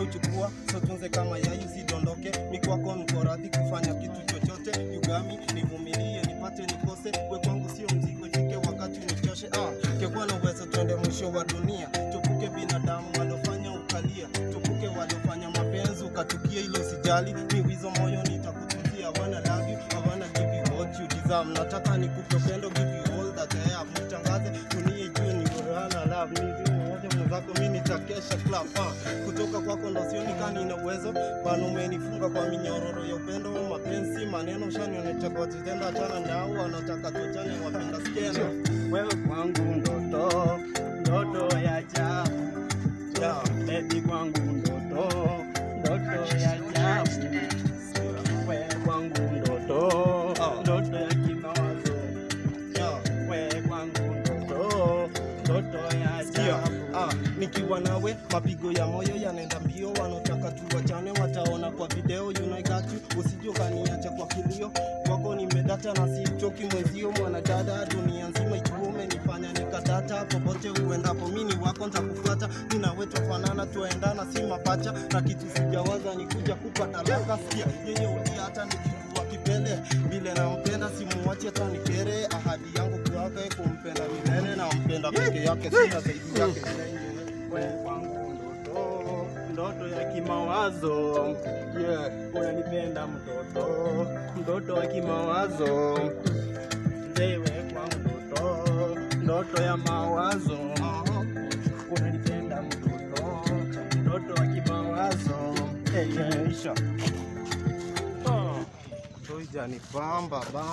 uchukua so tunze kama yai usidondoke. Mikwako niko radhi kufanya kitu chochote. Yugami nivumilie nipate nikose. We kwangu sio mzigo ifike wakati unichoshe. Kekwa na uwezo twende mwisho wa dunia. Tupuke binadamu walofanya ukalia. Tupuke walofanya mapenzi ukatukia ilo sijali. Ni wizo moyo nitakutunzia. I wanna love you, I wanna give you what you deserve. Nataka nikupe upendo, give you all that I have. Mtangaze dunia ijue ni Gorana love. Nizi wote mwenzako mimi nitakesha club. Kutoka kwako ndo sioni kani ina uwezo. Bana umenifunga kwa minyororo ya upendo. Mapenzi maneno shanionyesha kwa titenda achana nao. Wanataka tuachane wapenda skena. Wewe kwangu ndoto, ndoto ya ajabu. Baby kwangu ndoto, ndoto ya ajabu. Wewe kwangu ndoto, ndoto ya kimawazo. Wewe kwangu ndoto, ndoto ya ajabu. Nikiwa nawe mapigo ya moyo yanaenda mbio. Wanotaka tuachane wataona kwa video. You know I got you, usije ukaniacha kwa kilio. Kwako nimedata na sichoki mwezio. Mwanadada dunia nzima ijue umenifanya nikadata. Popote uendapo mimi wako nitakufuata. Mimi nawe tufanana tuendana si mapacha. Na kitu sijawaza ni kuja kupata laka. Sikia yeye uliata nikivua kipele. Vile nampenda simuache hata nikere. Ahadi yangu kwake kumpenda milele. Nampenda peke yake sina zaidi yake. Wewe kwangu ndoto, ndoto ya kimawazo. Unanipenda mtoto, ndoto ya kimawazo. Wewe kwangu ndoto, ndoto ya mawazo. Unanipenda mtoto, ndoto ya kimawazo. Isha. Toija ni pamba ba.